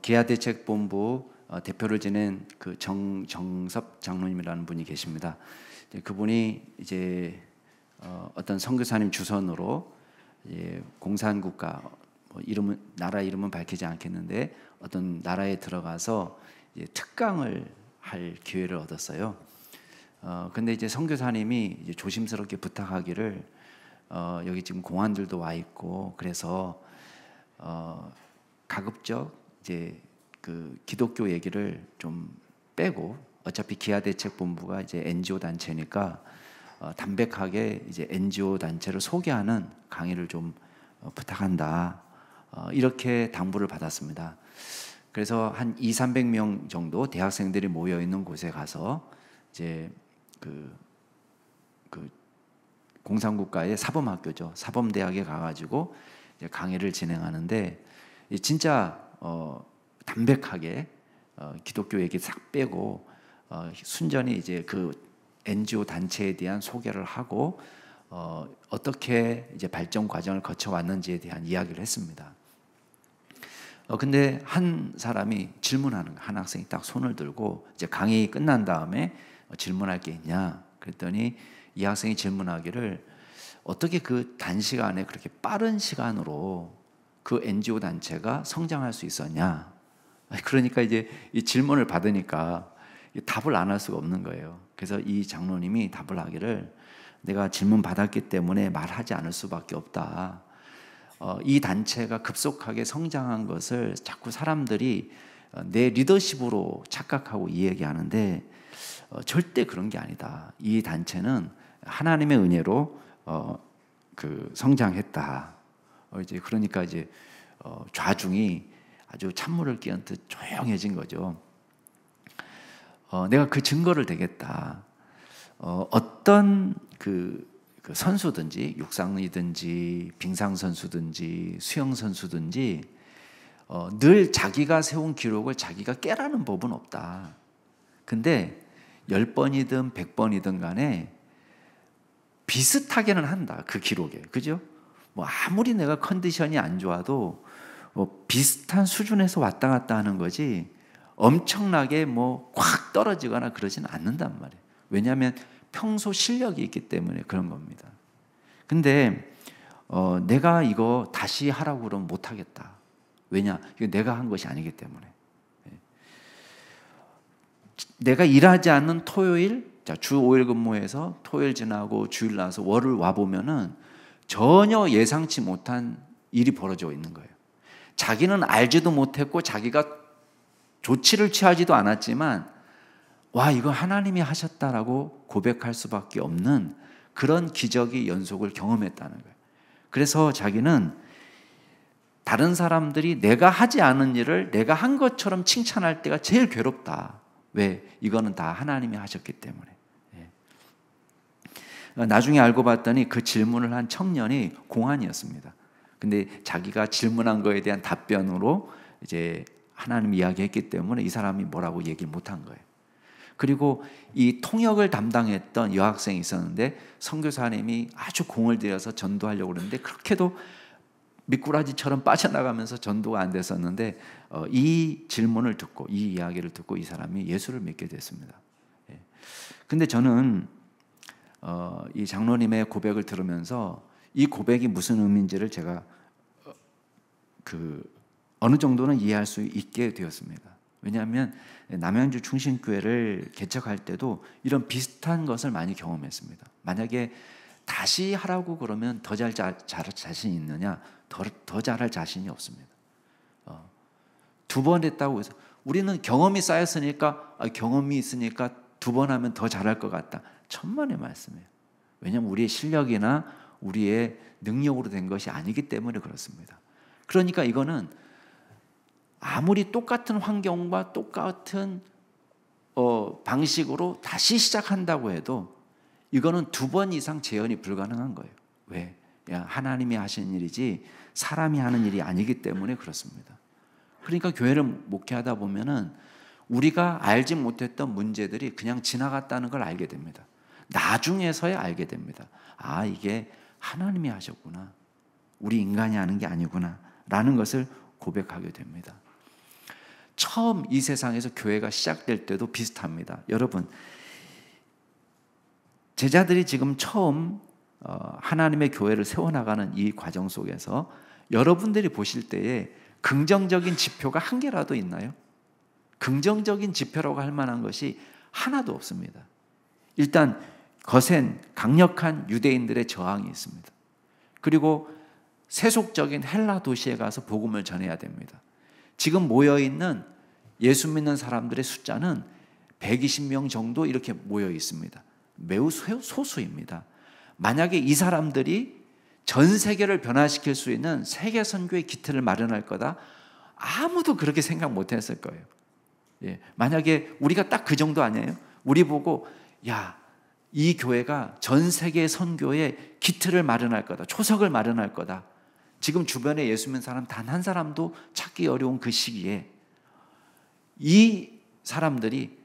기아대책본부 대표를 지낸 그 정섭 장로님이라는 분이 계십니다. 그분이 이제 어떤 선교사님 주선으로 공산국가 이름은 나라 이름은 밝히지 않겠는데 어떤 나라에 들어가서 특강을 할 기회를 얻었어요. 근데 이제 선교사님이 이제 조심스럽게 부탁하기를 여기 지금 공안들도 와 있고 그래서 가급적 이제 그 기독교 얘기를 좀 빼고 어차피 기아대책본부가 이제 NGO 단체니까 담백하게 이제 NGO 단체를 소개하는 강의를 좀 부탁한다. 이렇게 당부를 받았습니다. 그래서 한 200~300명 정도 대학생들이 모여 있는 곳에 가서 이제 그 공산국가의 사범학교죠. 사범대학에 가가지고 이제 강의를 진행하는데 진짜 담백하게 기독교 얘기 싹 빼고 순전히 이제 그 NGO 단체에 대한 소개를 하고 어떻게 이제 발전 과정을 거쳐 왔는지에 대한 이야기를 했습니다. 근데 한 사람이 질문하는 거예요. 한 학생이 딱 손을 들고 이제 강의 끝난 다음에 질문할 게 있냐? 그랬더니 이 학생이 질문하기를 어떻게 그 단시간에 그렇게 빠른 시간으로 그 NGO 단체가 성장할 수 있었냐? 그러니까 이제 이 질문을 받으니까 답을 안 할 수가 없는 거예요. 그래서 이 장로님이 답을 하기를 내가 질문 받았기 때문에 말하지 않을 수밖에 없다. 이 단체가 급속하게 성장한 것을 자꾸 사람들이 내 리더십으로 착각하고 이야기하는데 절대 그런 게 아니다. 이 단체는 하나님의 은혜로 그 성장했다. 이제 그러니까 이제 좌중이 아주 찬물을 끼얹듯 조용해진 거죠. 내가 그 증거를 대겠다. 어떤 그 선수든지 육상이든지 빙상 선수든지 수영 선수든지 늘 자기가 세운 기록을 자기가 깨라는 법은 없다. 근데 10번이든 100번이든 간에 비슷하게는 한다. 그 기록에. 그죠? 뭐 아무리 내가 컨디션이 안 좋아도 비슷한 수준에서 왔다 갔다 하는 거지 엄청나게 뭐 확 떨어지거나 그러지는 않는단 말이에요. 왜냐하면 평소 실력이 있기 때문에 그런 겁니다. 근데 내가 이거 다시 하라고 그러면 못 하겠다. 왜냐? 이거 내가 한 것이 아니기 때문에. 내가 일하지 않는 토요일, 주 5일 근무해서 토요일 지나고 주일 나서 월을 와 보면은 전혀 예상치 못한 일이 벌어져 있는 거예요. 자기는 알지도 못했고 자기가 조치를 취하지도 않았지만 와, 이거 하나님이 하셨다라고 고백할 수밖에 없는 그런 기적의 연속을 경험했다는 거예요. 그래서 자기는 다른 사람들이 내가 하지 않은 일을 내가 한 것처럼 칭찬할 때가 제일 괴롭다. 왜? 이거는 다 하나님이 하셨기 때문에. 나중에 알고 봤더니 그 질문을 한 청년이 공안이었습니다. 근데 자기가 질문한 거에 대한 답변으로 이제 하나님 이야기했기 때문에 이 사람이 뭐라고 얘기를 못한 거예요. 그리고 이 통역을 담당했던 여학생이 있었는데 선교사님이 아주 공을 들여서 전도하려고 그러는데 그렇게도 미꾸라지처럼 빠져나가면서 전도가 안 됐었는데 이 질문을 듣고 이 이야기를 듣고 이 사람이 예수를 믿게 됐습니다. 근데 저는 이 장로님의 고백을 들으면서 이 고백이 무슨 의미인지를 제가 어느 정도는 이해할 수 있게 되었습니다. 왜냐하면 남양주 충신교회를 개척할 때도 이런 비슷한 것을 많이 경험했습니다. 만약에 다시 하라고 그러면 더 잘할 자신이 있느냐? 더 잘할 자신이 없습니다. 2번 했다고 해서 우리는 경험이 쌓였으니까 경험이 있으니까 2번 하면 더 잘할 것 같다. 천만의 말씀이에요. 왜냐하면 우리의 실력이나 우리의 능력으로 된 것이 아니기 때문에 그렇습니다. 그러니까 이거는 아무리 똑같은 환경과 똑같은 방식으로 다시 시작한다고 해도 이거는 2번 이상 재현이 불가능한 거예요. 왜? 하나님이 하시는 일이지 사람이 하는 일이 아니기 때문에 그렇습니다. 그러니까 교회를 목회하다 보면은 우리가 알지 못했던 문제들이 그냥 지나갔다는 걸 알게 됩니다. 나중에서야 알게 됩니다. 아, 이게 하나님이 하셨구나. 우리 인간이 하는 게 아니구나 라는 것을 고백하게 됩니다. 처음 이 세상에서 교회가 시작될 때도 비슷합니다. 여러분, 제자들이 지금 처음 하나님의 교회를 세워나가는 이 과정 속에서 여러분들이 보실 때에 긍정적인 지표가 한 개라도 있나요? 긍정적인 지표라고 할 만한 것이 하나도 없습니다. 일단 거센 강력한 유대인들의 저항이 있습니다. 그리고 세속적인 헬라 도시에 가서 복음을 전해야 됩니다. 지금 모여있는 예수 믿는 사람들의 숫자는 120명 정도 이렇게 모여 있습니다. 매우 소수입니다. 만약에 이 사람들이 전 세계를 변화시킬 수 있는 세계 선교의 기틀을 마련할 거다, 아무도 그렇게 생각 못 했을 거예요. 예, 만약에 우리가 딱 그 정도 아니에요? 우리 보고 야, 이 교회가 전 세계 선교의 기틀을 마련할 거다, 초석을 마련할 거다. 지금 주변에 예수 믿는 사람 단 한 사람도 찾기 어려운 그 시기에 이 사람들이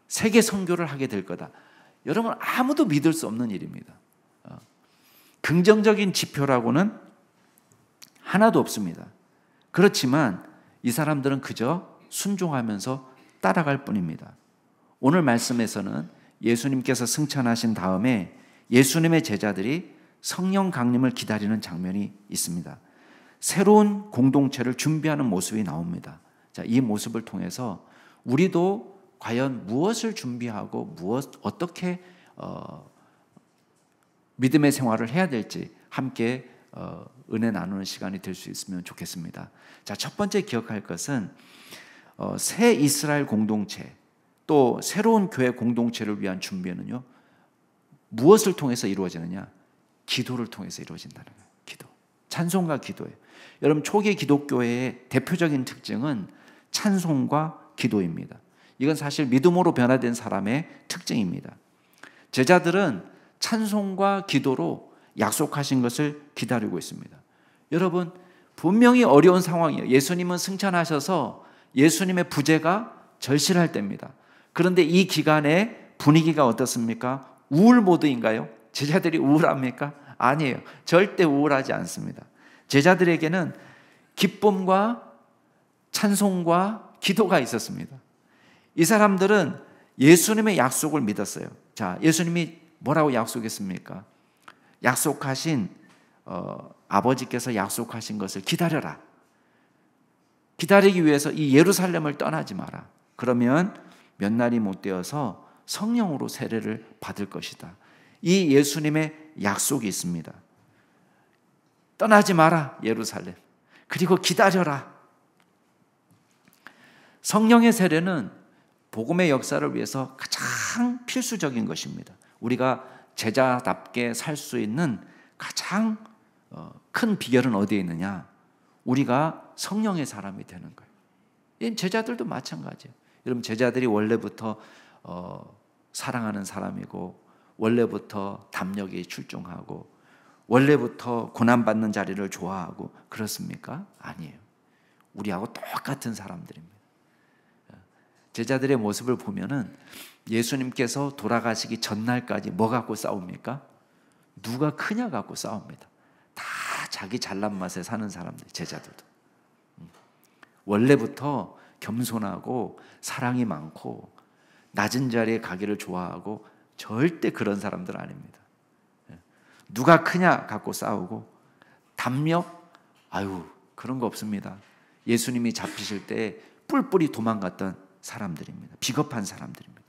세계 선교를 하게 될 거다. 여러분, 아무도 믿을 수 없는 일입니다. 긍정적인 지표라고는 하나도 없습니다. 그렇지만 이 사람들은 그저 순종하면서 따라갈 뿐입니다. 오늘 말씀에서는 예수님께서 승천하신 다음에 예수님의 제자들이 성령 강림을 기다리는 장면이 있습니다. 새로운 공동체를 준비하는 모습이 나옵니다. 자, 이 모습을 통해서 우리도 과연 무엇을 준비하고 어떻게 믿음의 생활을 해야 될지 함께 은혜 나누는 시간이 될 수 있으면 좋겠습니다. 자, 첫 번째 기억할 것은 새 이스라엘 공동체, 또 새로운 교회 공동체를 위한 준비는요, 무엇을 통해서 이루어지느냐? 기도를 통해서 이루어진다는 거예요. 기도, 찬송과 기도예요. 여러분, 초기 기독교회의 대표적인 특징은 찬송과 기도입니다. 이건 사실 믿음으로 변화된 사람의 특징입니다. 제자들은 찬송과 기도로 약속하신 것을 기다리고 있습니다. 여러분, 분명히 어려운 상황이에요. 예수님은 승천하셔서 예수님의 부재가 절실할 때입니다. 그런데 이 기간에 분위기가 어떻습니까? 우울 모드인가요? 제자들이 우울합니까? 아니에요. 절대 우울하지 않습니다. 제자들에게는 기쁨과 찬송과 기도가 있었습니다. 이 사람들은 예수님의 약속을 믿었어요. 자, 예수님이 뭐라고 약속했습니까? 약속하신 아버지께서 약속하신 것을 기다려라. 기다리기 위해서 이 예루살렘을 떠나지 마라. 그러면 몇 날이 못 되어서 성령으로 세례를 받을 것이다. 이 예수님의 약속이 있습니다. 떠나지 마라, 예루살렘. 그리고 기다려라. 성령의 세례는 복음의 역사를 위해서 가장 필수적인 것입니다. 우리가 제자답게 살 수 있는 가장 큰 비결은 어디에 있느냐? 우리가 성령의 사람이 되는 거예요. 제자들도 마찬가지예요. 여러분, 제자들이 원래부터 사랑하는 사람이고, 원래부터 담력이 출중하고, 원래부터 고난받는 자리를 좋아하고 그렇습니까? 아니에요. 우리하고 똑같은 사람들입니다. 제자들의 모습을 보면은 예수님께서 돌아가시기 전날까지 뭐 갖고 싸웁니까? 누가 크냐 갖고 싸웁니다. 다 자기 잘난 맛에 사는 사람들, 제자들도. 원래부터 겸손하고 사랑이 많고 낮은 자리에 가기를 좋아하고 절대 그런 사람들 아닙니다. 누가 크냐 갖고 싸우고 담력? 아유, 그런 거 없습니다. 예수님이 잡히실 때 뿔뿔이 도망갔던 사람들입니다. 비겁한 사람들입니다.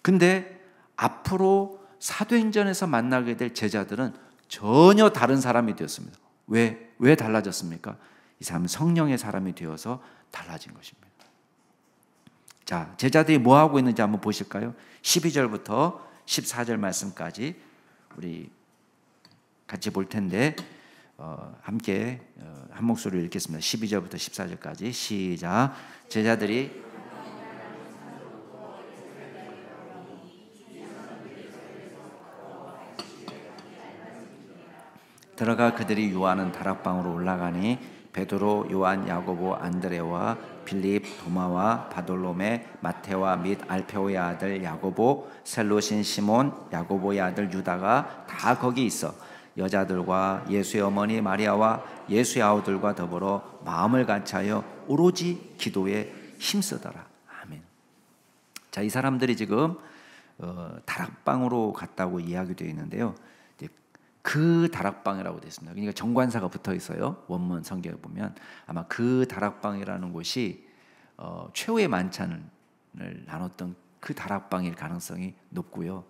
근데 앞으로 사도행전에서 만나게 될 제자들은 전혀 다른 사람이 되었습니다. 왜 달라졌습니까? 이 사람은 성령의 사람이 되어서 달라진 것입니다. 자, 제자들이 뭐 하고 있는지 한번 보실까요? 12절부터 14절 말씀까지 우리 같이 볼 텐데 함께 한 목소리로 읽겠습니다. 12절부터 14절까지 시작. 제자들이 들어가 그들이 유하는 다락방으로 올라가니 베드로, 요한, 야고보, 안드레와 빌립, 도마와 바돌로메, 마테와 및 알페오의 아들 야고보, 셀롯인 시몬, 야고보의 아들 유다가 다 거기 있어 여자들과 예수의 어머니 마리아와 예수의 아우들과 더불어 마음을 같이하여 오로지 기도에 힘쓰더라. 아멘. 자, 이 사람들이 지금 다락방으로 갔다고 이야기되어 있는데요. 그 다락방이라고 되어 있습니다. 그러니까 정관사가 붙어 있어요. 원문 성경에 보면 아마 그 다락방이라는 곳이 최후의 만찬을 나눴던 그 다락방일 가능성이 높고요.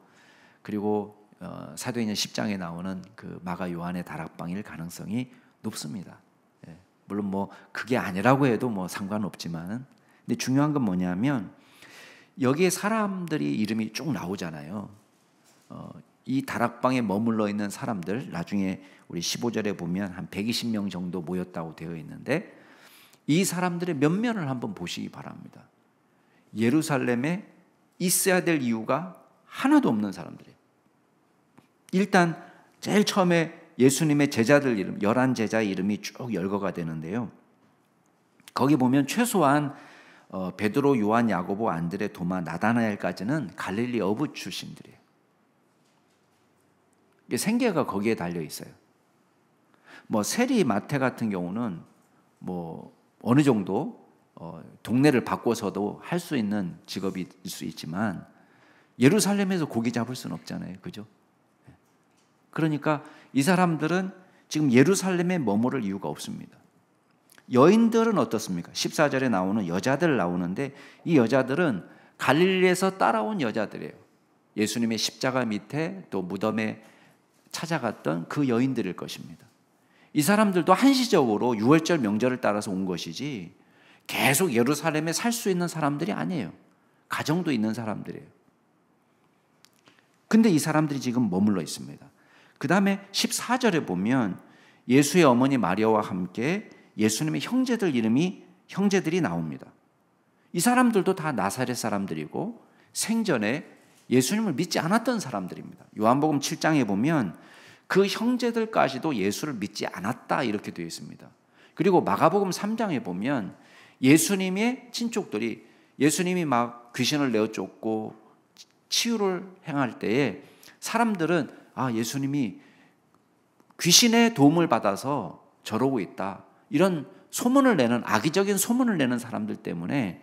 그리고 사도행전 10장에 나오는 그 마가 요한의 다락방일 가능성이 높습니다. 예, 물론 뭐 그게 아니라고 해도 뭐 상관없지만은, 근데 중요한 건 뭐냐면 여기에 사람들이 이름이 쭉 나오잖아요. 이 다락방에 머물러 있는 사람들, 나중에 우리 15절에 보면 한 120명 정도 모였다고 되어 있는데, 이 사람들의 면면을 한번 보시기 바랍니다. 예루살렘에 있어야 될 이유가 하나도 없는 사람들이에요. 일단 제일 처음에 예수님의 제자들 이름, 11제자 이름이 쭉 열거가 되는데요. 거기 보면 최소한 베드로, 요한, 야고보, 안드레, 도마, 나다나엘까지는 갈릴리 어부 출신들이에요. 생계가 거기에 달려 있어요. 뭐 세리, 마태 같은 경우는 뭐 어느 정도 동네를 바꿔서도 할 수 있는 직업일 수 있지만 예루살렘에서 고기 잡을 수는 없잖아요, 그죠? 그러니까 이 사람들은 지금 예루살렘에 머무를 이유가 없습니다. 여인들은 어떻습니까? 14절에 나오는 여자들 나오는데, 이 여자들은 갈릴리에서 따라온 여자들이에요. 예수님의 십자가 밑에 또 무덤에 찾아갔던 그 여인들일 것입니다. 이 사람들도 한시적으로 유월절 명절을 따라서 온 것이지 계속 예루살렘에 살 수 있는 사람들이 아니에요. 가정도 있는 사람들이에요. 근데 이 사람들이 지금 머물러 있습니다. 그 다음에 14절에 보면 예수의 어머니 마리아와 함께 예수님의 형제들이 나옵니다. 이 사람들도 다 나사렛 사람들이고 생전에 예수님을 믿지 않았던 사람들입니다. 요한복음 7장에 보면 그 형제들까지도 예수를 믿지 않았다 이렇게 되어 있습니다. 그리고 마가복음 3장에 보면 예수님의 친족들이, 예수님이 막 귀신을 내어 쫓고 치유를 행할 때에 사람들은 예수님이 귀신의 도움을 받아서 저러고 있다, 이런 소문을 내는, 악의적인 소문을 내는 사람들 때문에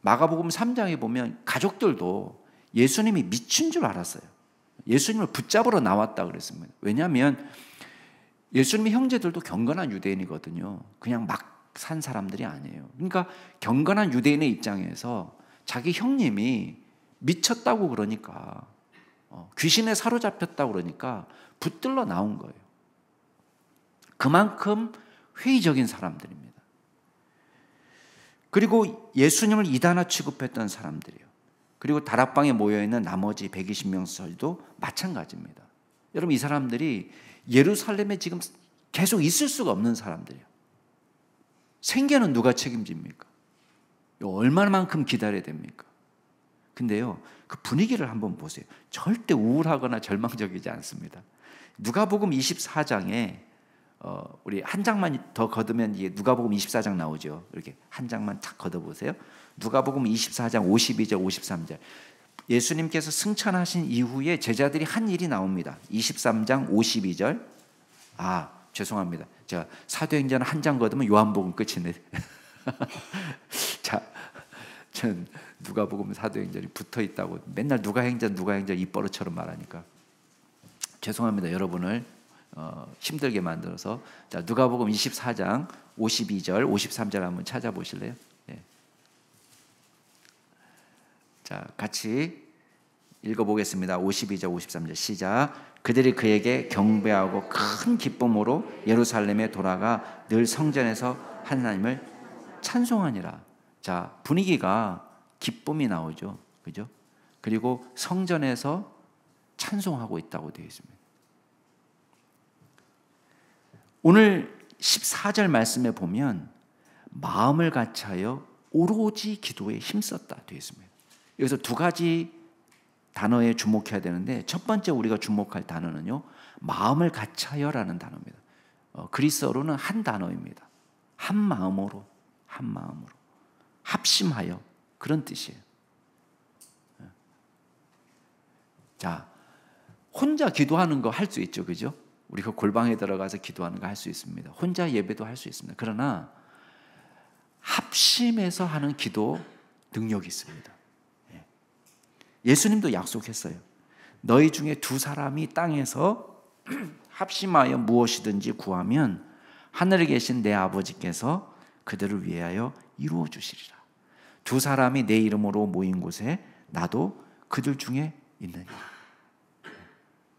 마가복음 3장에 보면 가족들도 예수님이 미친 줄 알았어요. 예수님을 붙잡으러 나왔다 그랬습니다. 왜냐하면 예수님의 형제들도 경건한 유대인이거든요. 그냥 막 산 사람들이 아니에요. 그러니까 경건한 유대인의 입장에서 자기 형님이 미쳤다고 그러니까, 귀신에 사로잡혔다고 그러니까 붙들러 나온 거예요. 그만큼 회의적인 사람들입니다. 그리고 예수님을 이단아 취급했던 사람들이에요. 그리고 다락방에 모여있는 나머지 120명들도 마찬가지입니다. 여러분, 이 사람들이 예루살렘에 지금 계속 있을 수가 없는 사람들이에요. 생계는 누가 책임집니까? 얼마만큼 기다려야 됩니까? 근데요, 그 분위기를 한번 보세요. 절대 우울하거나 절망적이지 않습니다. 누가복음 24장에 우리 한 장만 더 걷으면 이게 누가복음 24장 나오죠. 이렇게 한 장만 탁 걷어보세요. 누가복음 24장 52절 53절. 예수님께서 승천하신 이후에 제자들이 한 일이 나옵니다. 23장 52절. 죄송합니다. 제가 사도행전 한 장 걷으면 요한복음 끝이네. 자, 전 누가복음 사도행전이 붙어 있다고 맨날 누가행전 입버릇처럼 말하니까 죄송합니다. 여러분을 힘들게 만들어서. 자, 누가복음 24장 52절 53절 한번 찾아보실래요? 네. 자, 같이 읽어보겠습니다. 52절 53절 시작. 그들이 그에게 경배하고 큰 기쁨으로 예루살렘에 돌아가 늘 성전에서 하나님을 찬송하니라. 자, 분위기가 기쁨이 나오죠, 그죠? 그리고 성전에서 찬송하고 있다고 되어 있습니다. 오늘 14절 말씀에 보면 마음을 같이하여 오로지 기도에 힘썼다 되어 있습니다. 여기서 두 가지 단어에 주목해야 되는데, 첫 번째 우리가 주목할 단어는요, 마음을 같이하여라는 단어입니다. 그리스어로는 한 단어입니다. 한 마음으로 합심하여, 그런 뜻이에요. 자, 혼자 기도하는 거 할 수 있죠, 그죠? 우리가 골방에 들어가서 기도하는 거 할 수 있습니다. 혼자 예배도 할 수 있습니다. 그러나 합심해서 하는 기도 능력이 있습니다. 예수님도 약속했어요. 너희 중에 두 사람이 땅에서 합심하여 무엇이든지 구하면 하늘에 계신 내 아버지께서 그들을 위하여 이루어 주시리라. 두 사람이 내 이름으로 모인 곳에 나도 그들 중에 있느니라.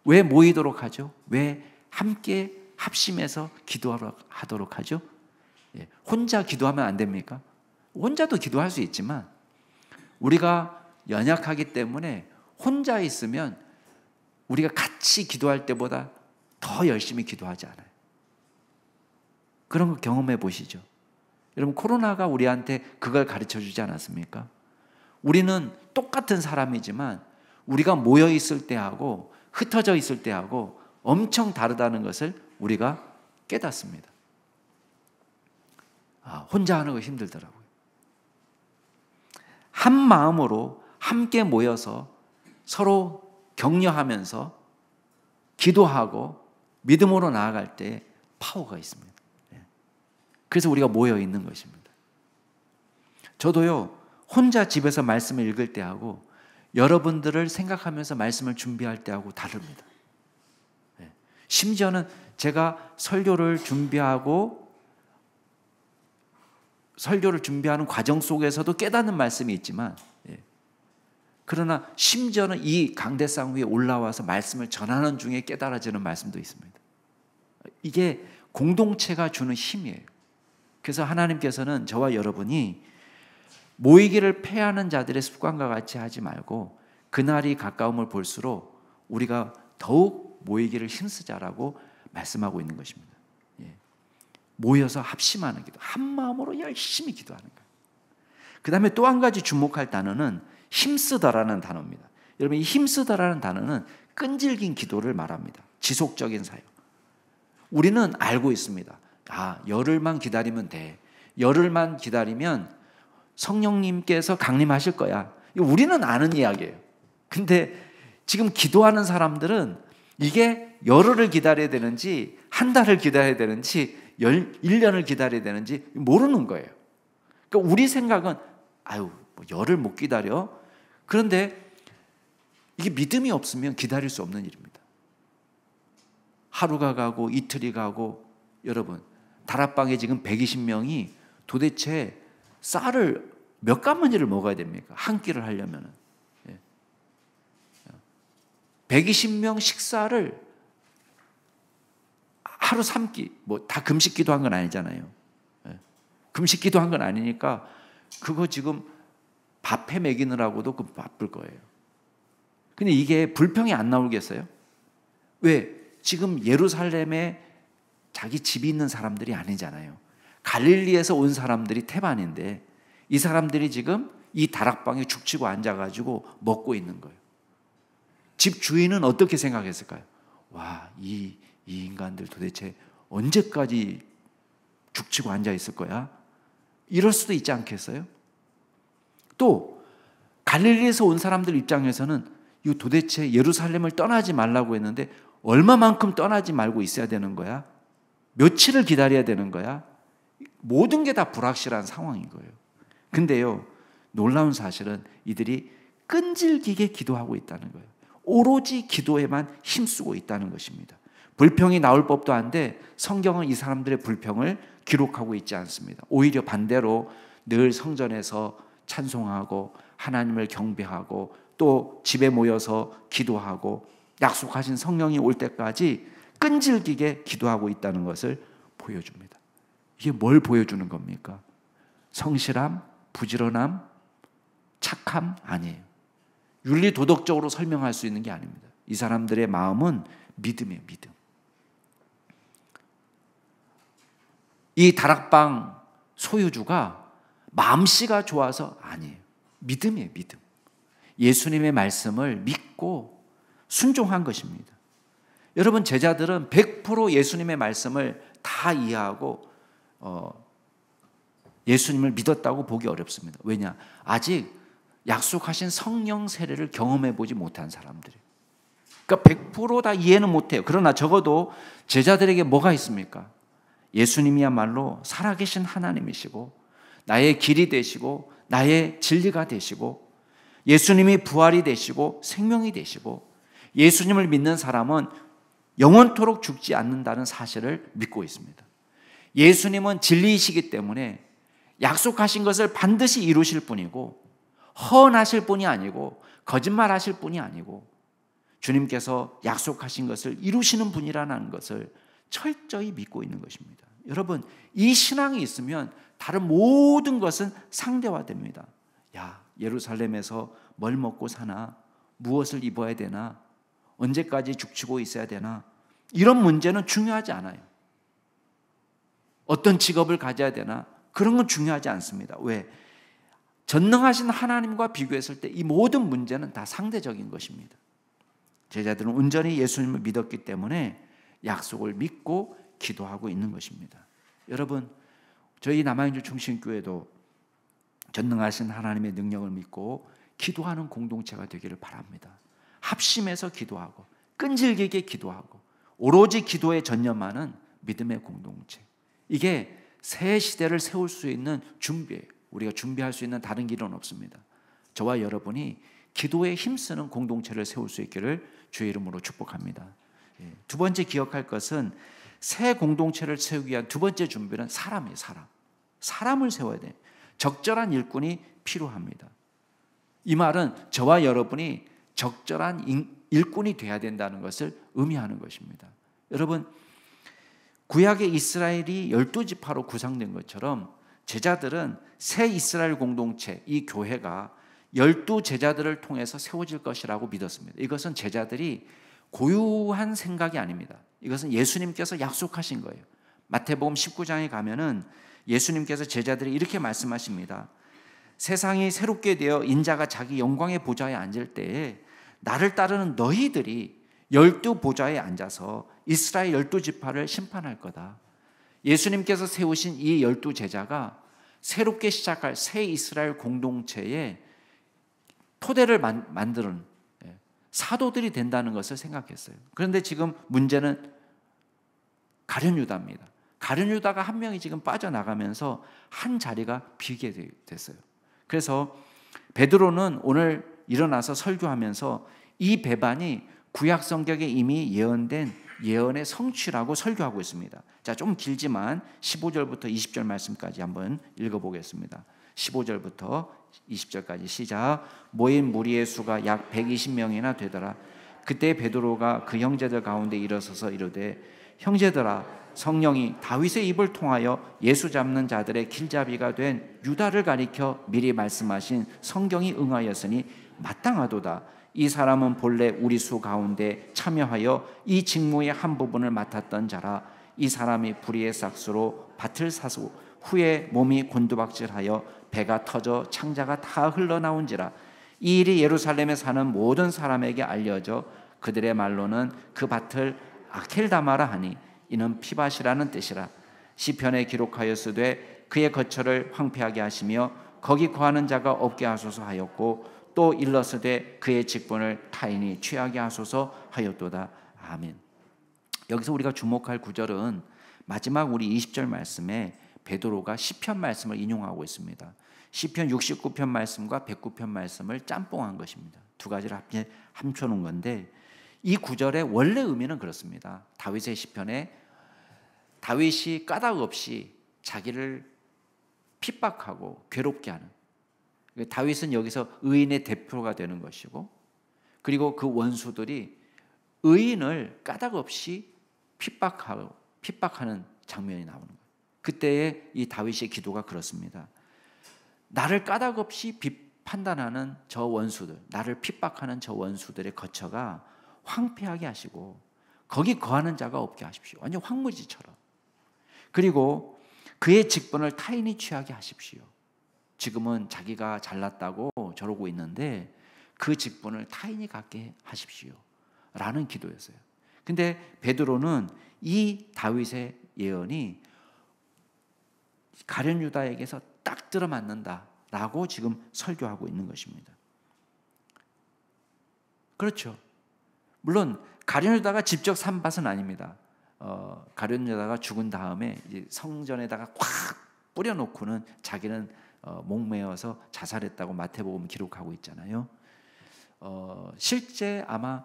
왜 모이도록 하죠? 왜 함께 합심해서 기도하도록 하죠? 혼자 기도하면 안 됩니까? 혼자도 기도할 수 있지만 우리가 연약하기 때문에 혼자 있으면 우리가 같이 기도할 때보다 더 열심히 기도하지 않아요. 그런 거 경험해 보시죠. 여러분, 코로나가 우리한테 그걸 가르쳐 주지 않았습니까? 우리는 똑같은 사람이지만 우리가 모여 있을 때하고 흩어져 있을 때하고 엄청 다르다는 것을 우리가 깨닫습니다. 혼자 하는 거 힘들더라고요. 한 마음으로 함께 모여서 서로 격려하면서 기도하고 믿음으로 나아갈 때 파워가 있습니다. 그래서 우리가 모여 있는 것입니다. 저도요, 혼자 집에서 말씀을 읽을 때하고 여러분들을 생각하면서 말씀을 준비할 때하고 다릅니다. 심지어는 제가 설교를 준비하는 과정 속에서도 깨닫는 말씀이 있지만, 그러나 심지어는 이 강대상 위에 올라와서 말씀을 전하는 중에 깨달아지는 말씀도 있습니다. 이게 공동체가 주는 힘이에요. 그래서 하나님께서는 저와 여러분이 모이기를 패하는 자들의 습관과 같이 하지 말고 그날이 가까움을 볼수록 우리가 더욱 모이기를 힘쓰자라고 말씀하고 있는 것입니다. 모여서 합심하는 기도, 한 마음으로 열심히 기도하는 거예요. 그 다음에 또 한 가지 주목할 단어는 힘쓰다라는 단어입니다. 여러분, 이 힘쓰다라는 단어는 끈질긴 기도를 말합니다. 지속적인 사역. 우리는 알고 있습니다. 열흘만 기다리면 돼. 열흘만 기다리면 성령님께서 강림하실 거야. 우리는 아는 이야기예요. 근데 지금 기도하는 사람들은 이게 열흘을 기다려야 되는지 한 달을 기다려야 되는지 1년을 기다려야 되는지 모르는 거예요. 그러니까 우리 생각은 열흘 못 기다려. 그런데 이게 믿음이 없으면 기다릴 수 없는 일입니다. 하루가 가고 이틀이 가고, 여러분, 다락방에 지금 120명이 도대체 쌀을 몇 가마니를 먹어야 됩니까? 한 끼를 하려면 120명 식사를 하루 3끼, 다 금식 기도한 건 아니잖아요. 금식 기도한 건 아니니까 그거 지금 밥해 먹이느라고도 바쁠 거예요. 근데 이게 불평이 안 나오겠어요? 왜? 지금 예루살렘에 자기 집이 있는 사람들이 아니잖아요. 갈릴리에서 온 사람들이 태반인데 이 사람들이 지금 이 다락방에 죽치고 앉아가지고 먹고 있는 거예요. 집 주인은 어떻게 생각했을까요? 이 인간들 도대체 언제까지 죽치고 앉아 있을 거야? 이럴 수도 있지 않겠어요? 또 갈릴리에서 온 사람들 입장에서는 이거 도대체 예루살렘을 떠나지 말라고 했는데 얼마만큼 떠나지 말고 있어야 되는 거야? 며칠을 기다려야 되는 거야? 모든 게 다 불확실한 상황인 거예요. 근데요, 놀라운 사실은 이들이 끈질기게 기도하고 있다는 거예요. 오로지 기도에만 힘쓰고 있다는 것입니다. 불평이 나올 법도 한데 성경은 이 사람들의 불평을 기록하고 있지 않습니다. 오히려 반대로 늘 성전에서 찬송하고 하나님을 경배하고 또 집에 모여서 기도하고 약속하신 성령이 올 때까지 끈질기게 기도하고 있다는 것을 보여줍니다. 이게 뭘 보여주는 겁니까? 성실함, 부지런함, 착함 아니에요. 윤리 도덕적으로 설명할 수 있는 게 아닙니다. 이 사람들의 마음은 믿음이에요, 믿음. 이 다락방 소유주가 마음씨가 좋아서 아니에요. 믿음이에요, 믿음. 예수님의 말씀을 믿고 순종한 것입니다. 여러분, 제자들은 100% 예수님의 말씀을 다 이해하고 예수님을 믿었다고 보기 어렵습니다. 왜냐? 아직 약속하신 성령 세례를 경험해 보지 못한 사람들이에요. 그러니까 100% 다 이해는 못해요. 그러나 적어도 제자들에게 뭐가 있습니까? 예수님이야말로 살아계신 하나님이시고 나의 길이 되시고 나의 진리가 되시고 예수님이 부활이 되시고 생명이 되시고 예수님을 믿는 사람은 영원토록 죽지 않는다는 사실을 믿고 있습니다. 예수님은 진리이시기 때문에 약속하신 것을 반드시 이루실 분이고 허언하실 분이 아니고 거짓말하실 분이 아니고 주님께서 약속하신 것을 이루시는 분이라는 것을 철저히 믿고 있는 것입니다. 여러분, 이 신앙이 있으면 다른 모든 것은 상대화됩니다. 야, 예루살렘에서 뭘 먹고 사나? 무엇을 입어야 되나? 언제까지 죽치고 있어야 되나? 이런 문제는 중요하지 않아요. 어떤 직업을 가져야 되나? 그런 건 중요하지 않습니다. 왜? 전능하신 하나님과 비교했을 때 이 모든 문제는 다 상대적인 것입니다. 제자들은 온전히 예수님을 믿었기 때문에 약속을 믿고 기도하고 있는 것입니다. 여러분, 저희 남아인주 충신교회도 전능하신 하나님의 능력을 믿고 기도하는 공동체가 되기를 바랍니다. 합심해서 기도하고 끈질기게 기도하고 오로지 기도에 전념하는 믿음의 공동체. 이게 새 시대를 세울 수 있는 준비예요. 우리가 준비할 수 있는 다른 길은 없습니다. 저와 여러분이 기도에 힘쓰는 공동체를 세울 수 있기를 주의 이름으로 축복합니다. 두 번째 기억할 것은 새 공동체를 세우기 위한 두 번째 준비는 사람이에요. 사람을 세워야 돼요. 적절한 일꾼이 필요합니다. 이 말은 저와 여러분이 적절한 일꾼이 돼야 된다는 것을 의미하는 것입니다. 여러분, 구약의 이스라엘이 12지파로 구성된 것처럼 제자들은 새 이스라엘 공동체, 이 교회가 12제자들을 통해서 세워질 것이라고 믿었습니다. 이것은 제자들이 고유한 생각이 아닙니다. 이것은 예수님께서 약속하신 거예요. 마태복음 19장에 가면은 예수님께서 제자들이 이렇게 말씀하십니다. 세상이 새롭게 되어 인자가 자기 영광의 보좌에 앉을 때에 나를 따르는 너희들이 12보좌에 앉아서 이스라엘 12지파를 심판할 거다. 예수님께서 세우신 이 12제자가 새롭게 시작할 새 이스라엘 공동체의 토대를 만드는 사도들이 된다는 것을 생각했어요. 그런데 지금 문제는 가룟 유다입니다. 가룟 유다가 한 명이 지금 빠져나가면서 한 자리가 비게 됐어요. 그래서 베드로는 오늘 일어나서 설교하면서 이 배반이 구약 성경에 이미 예언된 예언의 성취라고 설교하고 있습니다. 자, 좀 길지만 15절부터 20절 말씀까지 한번 읽어보겠습니다. 15절부터 20절까지 시작. 모인 무리의 수가 약 120명이나 되더라. 그때 베드로가 그 형제들 가운데 일어서서 이르되 형제들아, 성령이 다윗의 입을 통하여 예수 잡는 자들의 길잡이가 된 유다를 가리켜 미리 말씀하신 성경이 응하였으니 마땅하도다. 이 사람은 본래 우리 수 가운데 참여하여 이 직무의 한 부분을 맡았던 자라. 이 사람이 불의의 삭수로 밭을 사수 후에 몸이 곤두박질하여 배가 터져 창자가 다 흘러나온지라. 이 일이 예루살렘에 사는 모든 사람에게 알려져 그들의 말로는 그 밭을 아켈다마라 하니 이는 피밭이라는 뜻이라. 시편에 기록하였으되 그의 거처를 황폐하게 하시며 거기 거하는 자가 없게 하소서 하였고 또 일러서되 그의 직분을 타인이 취하게 하소서 하였도다. 아멘. 여기서 우리가 주목할 구절은 마지막 우리 20절 말씀에 베드로가 시편 말씀을 인용하고 있습니다. 시편 69편 말씀과 109편 말씀을 짬뽕한 것입니다. 두 가지를 합쳐놓은 건데 이 구절의 원래 의미는 그렇습니다. 다윗의 시편에 다윗이 까닭 없이 자기를 핍박하고 괴롭게 하는, 다윗은 여기서 의인의 대표가 되는 것이고, 그리고 그 원수들이 의인을 까닭 없이 핍박하는 장면이 나오는 거예요. 그때의 이 다윗의 기도가 그렇습니다. 나를 까닭 없이 판단하는 저 원수들, 나를 핍박하는 저 원수들의 거처가 황폐하게 하시고 거기 거하는 자가 없게 하십시오. 완전 황무지처럼. 그리고 그의 직분을 타인이 취하게 하십시오. 지금은 자기가 잘났다고 저러고 있는데 그 직분을 타인이 갖게 하십시오 라는 기도였어요. 근데 베드로는 이 다윗의 예언이 가룟 유다에게서 딱 들어맞는다라고 지금 설교하고 있는 것입니다. 그렇죠. 물론 가룟 유다가 직접 산 밭은 아닙니다. 가룟 유다가 죽은 다음에 이제 성전에다가 콱 뿌려놓고는 자기는 목매어서 자살했다고 마태복음 기록하고 있잖아요. 실제 아마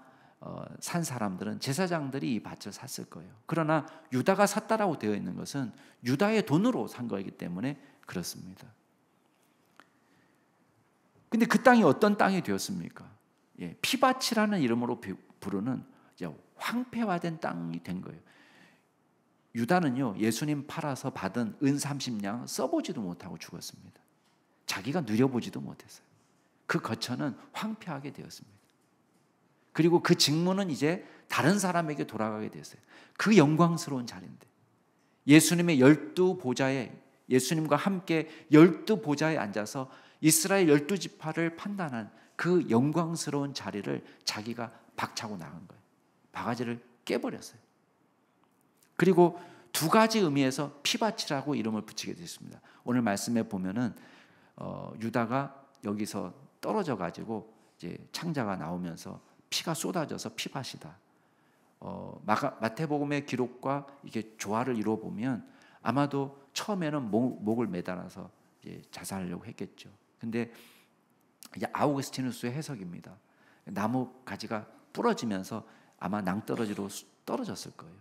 산 사람들은 제사장들이 이 밭을 샀을 거예요. 그러나 유다가 샀다라고 되어 있는 것은 유다의 돈으로 산 거이기 때문에 그렇습니다. 근데 그 땅이 어떤 땅이 되었습니까? 피밭이라는 이름으로 부르는 황폐화된 땅이 된 거예요. 유다는요, 예수님 팔아서 받은 은 30냥 써보지도 못하고 죽었습니다. 자기가 누려보지도 못했어요. 그 거처는 황폐하게 되었습니다. 그리고 그 직무는 이제 다른 사람에게 돌아가게 되었어요. 그 영광스러운 자리인데 예수님의 12보좌에, 예수님과 함께 12보좌에 앉아서 이스라엘 12지파를 판단한 그 영광스러운 자리를 자기가 박차고 나간 거예요. 바가지를 깨버렸어요. 그리고 두 가지 의미에서 피밭이라고 이름을 붙이게 됐습니다. 오늘 말씀에 보면은 유다가 여기서 떨어져 가지고 이제 창자가 나오면서 피가 쏟아져서 피밭이다. 마태복음의 기록과 이게 조화를 이루어 보면 아마도 처음에는 목을 매달아서 이제 자살하려고 했겠죠. 근데 아우구스티누스의 해석입니다. 나무 가지가 부러지면서 아마 낭떠러지로 떨어졌을 거예요.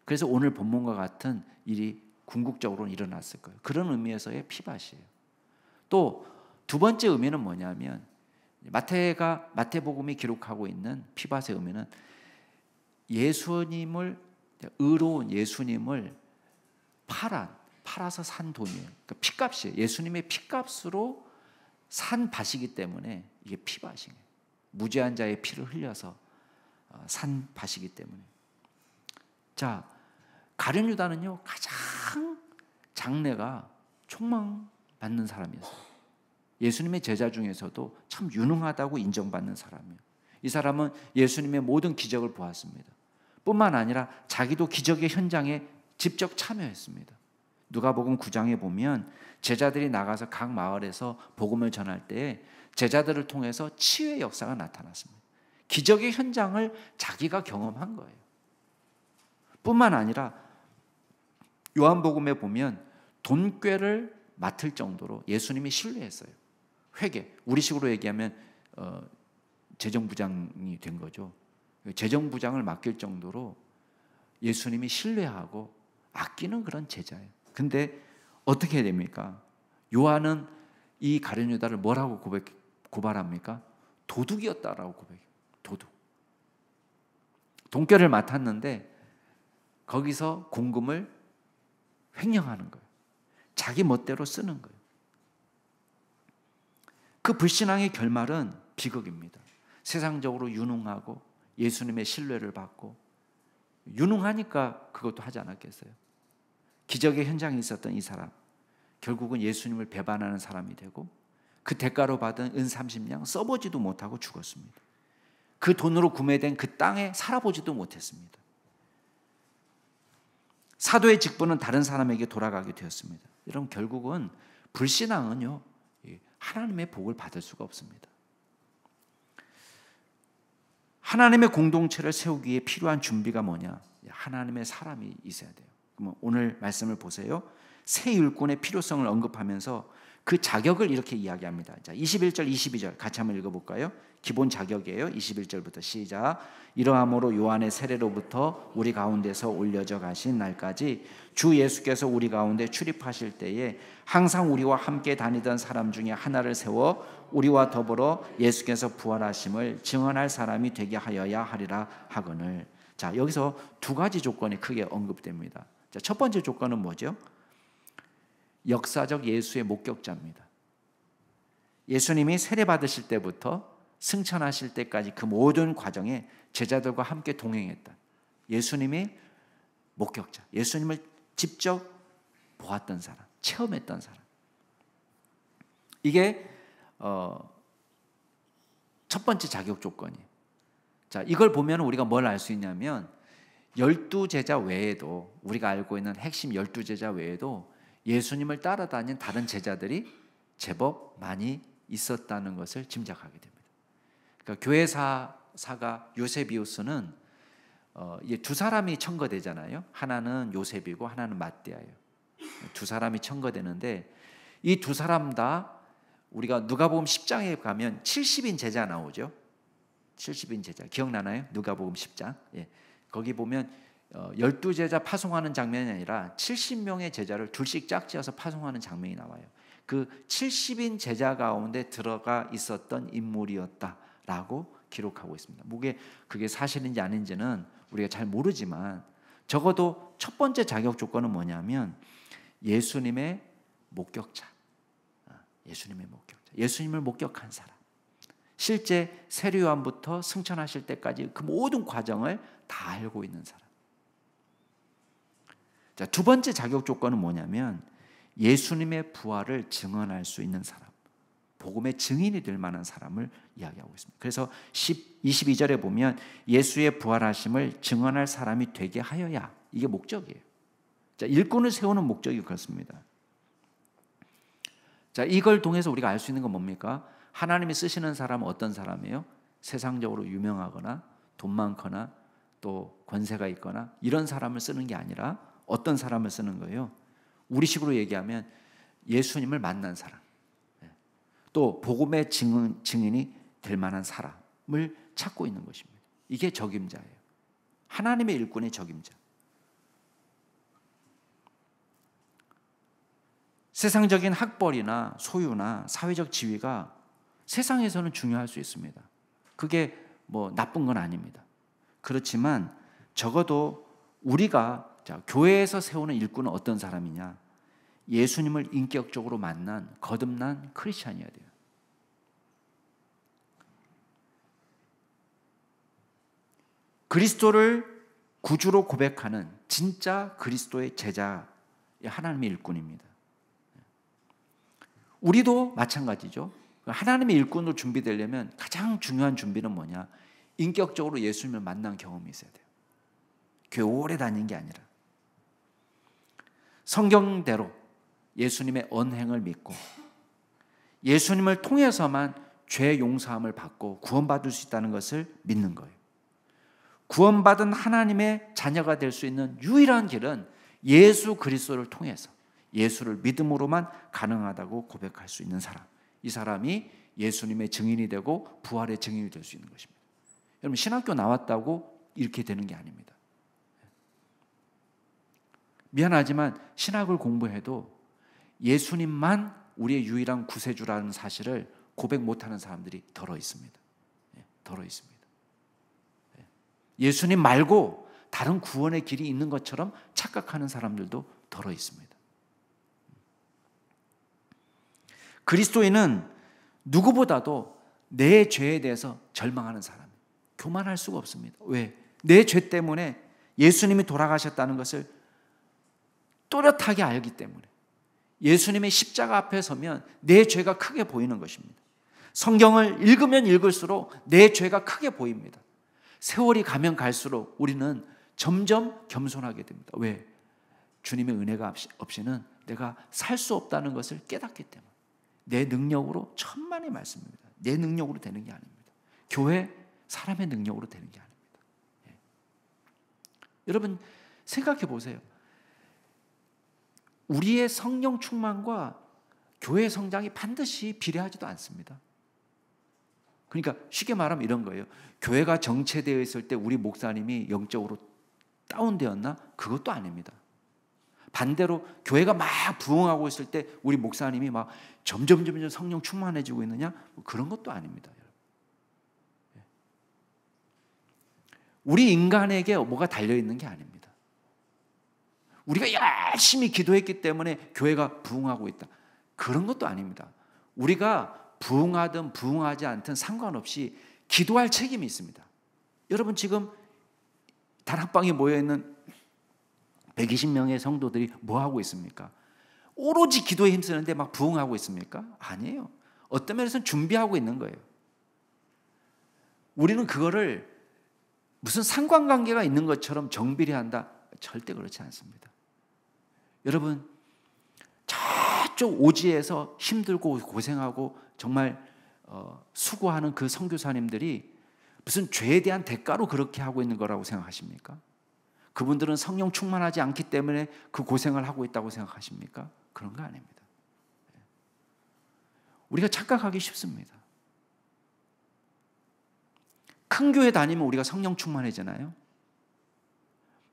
그래서 오늘 본문과 같은 일이 궁극적으로 일어났을 거예요. 그런 의미에서의 피밭이에요. 또 두 번째 의미는 뭐냐면 마태복음이 기록하고 있는 피밭의 의미는 예수님을, 의로운 예수님을 팔아서 산 돈이에요. 그러니까 피값이에요. 예수님의 피값으로 산 밭이기 때문에 이게 피밭이에요. 무죄한 자의 피를 흘려서 산 밭이기 때문에. 자, 가룟 유다는요, 가장 장래가 촉망받는 사람이었어요. 예수님의 제자 중에서도 참 유능하다고 인정받는 사람이에요. 이 사람은 예수님의 모든 기적을 보았습니다. 뿐만 아니라 자기도 기적의 현장에 직접 참여했습니다. 누가복음 9장에 보면 제자들이 나가서 각 마을에서 복음을 전할 때 제자들을 통해서 치유의 역사가 나타났습니다. 기적의 현장을 자기가 경험한 거예요. 뿐만 아니라 요한복음에 보면 돈꾀를 맡을 정도로 예수님이 신뢰했어요. 회계, 우리식으로 얘기하면 재정부장이 된 거죠. 재정부장을 맡길 정도로 예수님이 신뢰하고 아끼는 그런 제자예요. 근데 어떻게 됩니까? 요한은 이 가룟 유다를 뭐라고 고발합니까? 도둑이었다라고 고백해요. 도둑. 돈꾀를 맡았는데 거기서 공금을 횡령하는 거예요. 자기 멋대로 쓰는 거예요. 그 불신앙의 결말은 비극입니다. 세상적으로 유능하고 예수님의 신뢰를 받고 유능하니까 그것도 하지 않았겠어요? 기적의 현장에 있었던 이 사람, 결국은 예수님을 배반하는 사람이 되고 그 대가로 받은 은 30냥 써보지도 못하고 죽었습니다. 그 돈으로 구매된 그 땅에 살아보지도 못했습니다. 사도의 직분은 다른 사람에게 돌아가게 되었습니다. 여러분, 결국은 불신앙은요, 하나님의 복을 받을 수가 없습니다. 하나님의 공동체를 세우기 위해 필요한 준비가 뭐냐? 하나님의 사람이 있어야 돼요. 그럼 오늘 말씀을 보세요. 새 일꾼의 필요성을 언급하면서 그 자격을 이렇게 이야기합니다. 자, 21절, 22절 같이 한번 읽어볼까요? 기본 자격이에요. 21절부터 시작. 이러함으로 요한의 세례로부터 우리 가운데서 올려져 가신 날까지 주 예수께서 우리 가운데 출입하실 때에 항상 우리와 함께 다니던 사람 중에 하나를 세워 우리와 더불어 예수께서 부활하심을 증언할 사람이 되게 하여야 하리라 하거늘. 자, 여기서 두 가지 조건이 크게 언급됩니다. 자, 첫 번째 조건은 뭐죠? 역사적 예수의 목격자입니다. 예수님이 세례 받으실 때부터 승천하실 때까지 그 모든 과정에 제자들과 함께 동행했다. 예수님이 목격자, 예수님을 직접 보았던 사람, 체험했던 사람. 이게 첫 번째 자격 조건이에요. 자, 이걸 보면 우리가 뭘 알 수 있냐면 12제자 외에도, 우리가 알고 있는 핵심 12제자 외에도 예수님을 따라다닌 다른 제자들이 제법 많이 있었다는 것을 짐작하게 됩니다. 그러니까 교회사가 요세비우스는 두 사람이 청거되잖아요. 하나는 요셉이고 하나는 ματ대아예요. 두 사람이 청거되는데 이 두 사람 다 우리가 누가복음 10장에 가면 70인 제자 나오죠. 70인 제자 기억나나요? 누가복음 10장. 예. 거기 보면 12제자 파송하는 장면이 아니라 70명의 제자를 둘씩 짝지어서 파송하는 장면이 나와요. 그 70인 제자 가운데 들어가 있었던 인물이었다라고 기록하고 있습니다. 그게 사실인지 아닌지는 우리가 잘 모르지만 적어도 첫 번째 자격 조건은 뭐냐면 예수님의 목격자. 예수님의 목격자. 예수님을 목격한 사람. 실제 세례요한부터 승천하실 때까지 그 모든 과정을 다 알고 있는 사람. 자, 두 번째 자격 조건은 뭐냐면 예수님의 부활을 증언할 수 있는 사람, 복음의 증인이 될 만한 사람을 이야기하고 있습니다. 그래서 22절에 보면 예수의 부활하심을 증언할 사람이 되게 하여야, 이게 목적이에요. 자, 일꾼을 세우는 목적이 그렇습니다. 자, 이걸 통해서 우리가 알 수 있는 건 뭡니까? 하나님이 쓰시는 사람은 어떤 사람이에요? 세상적으로 유명하거나 돈 많거나 또 권세가 있거나 이런 사람을 쓰는 게 아니라 어떤 사람을 쓰는 거예요? 우리식으로 얘기하면 예수님을 만난 사람, 또 복음의 증인이 될 만한 사람을 찾고 있는 것입니다. 이게 적임자예요. 하나님의 일꾼의 적임자. 세상적인 학벌이나 소유나 사회적 지위가 세상에서는 중요할 수 있습니다. 그게 뭐 나쁜 건 아닙니다. 그렇지만 적어도 우리가 교회에서 세우는 일꾼은 어떤 사람이냐? 예수님을 인격적으로 만난 거듭난 크리스찬이어야 돼요. 그리스도를 구주로 고백하는 진짜 그리스도의 제자, 하나님의 일꾼입니다. 우리도 마찬가지죠. 하나님의 일꾼으로 준비되려면 가장 중요한 준비는 뭐냐? 인격적으로 예수님을 만난 경험이 있어야 돼요. 교회 오래 다닌 게 아니라 성경대로 예수님의 언행을 믿고 예수님을 통해서만 죄 용서함을 받고 구원받을 수 있다는 것을 믿는 거예요. 구원받은 하나님의 자녀가 될 수 있는 유일한 길은 예수 그리스도를 통해서 예수를 믿음으로만 가능하다고 고백할 수 있는 사람, 이 사람이 예수님의 증인이 되고 부활의 증인이 될 수 있는 것입니다. 여러분, 신학교 나왔다고 이렇게 되는 게 아닙니다. 미안하지만 신학을 공부해도 예수님만 우리의 유일한 구세주라는 사실을 고백 못하는 사람들이 덜어 있습니다. 덜어 있습니다. 예수님 말고 다른 구원의 길이 있는 것처럼 착각하는 사람들도 덜어 있습니다. 그리스도인은 누구보다도 내 죄에 대해서 절망하는 사람이에요. 교만할 수가 없습니다. 왜? 내 죄 때문에 예수님이 돌아가셨다는 것을 또렷하게 알기 때문에 예수님의 십자가 앞에 서면 내 죄가 크게 보이는 것입니다. 성경을 읽으면 읽을수록 내 죄가 크게 보입니다. 세월이 가면 갈수록 우리는 점점 겸손하게 됩니다. 왜? 주님의 은혜가 없이는 내가 살 수 없다는 것을 깨닫기 때문에. 내 능력으로 천만의 말씀입니다. 내 능력으로 되는 게 아닙니다. 교회 사람의 능력으로 되는 게 아닙니다. 여러분 생각해 보세요. 우리의 성령 충만과 교회 성장이 반드시 비례하지도 않습니다. 그러니까 쉽게 말하면 이런 거예요. 교회가 정체되어 있을 때 우리 목사님이 영적으로 다운되었나? 그것도 아닙니다. 반대로 교회가 막 부흥하고 있을 때 우리 목사님이 막 점점 성령 충만해지고 있느냐? 그런 것도 아닙니다. 우리 인간에게 뭐가 달려있는 게 아닙니다. 우리가 열심히 기도했기 때문에 교회가 부흥하고 있다. 그런 것도 아닙니다. 우리가 부흥하든 부흥하지 않든 상관없이 기도할 책임이 있습니다. 여러분 지금 다락방에 모여있는 120명의 성도들이 뭐 하고 있습니까? 오로지 기도에 힘쓰는데 막 부흥하고 있습니까? 아니에요. 어떤 면에서는 준비하고 있는 거예요. 우리는 그거를 무슨 상관관계가 있는 것처럼 정비례 한다? 절대 그렇지 않습니다. 여러분 저쪽 오지에서 힘들고 고생하고 정말 수고하는 그 선교사님들이 무슨 죄에 대한 대가로 그렇게 하고 있는 거라고 생각하십니까? 그분들은 성령 충만하지 않기 때문에 그 고생을 하고 있다고 생각하십니까? 그런 거 아닙니다. 우리가 착각하기 쉽습니다. 큰 교회 다니면 우리가 성령 충만해지나요?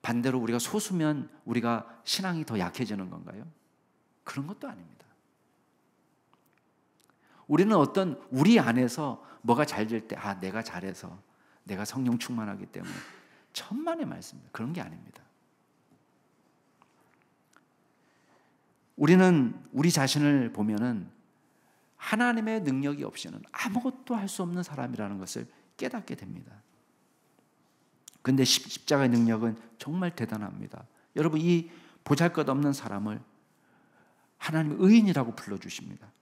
반대로 우리가 소수면 우리가 신앙이 더 약해지는 건가요? 그런 것도 아닙니다. 우리는 우리 안에서 뭐가 잘 될 때, 내가 잘해서, 내가 성령 충만하기 때문에, 천만의 말씀입니다. 그런 게 아닙니다. 우리는 우리 자신을 보면은 하나님의 능력이 없이는 아무것도 할 수 없는 사람이라는 것을 깨닫게 됩니다. 그런데 십자가의 능력은 정말 대단합니다. 여러분, 이 보잘것없는 사람을 하나님의 의인이라고 불러주십니다.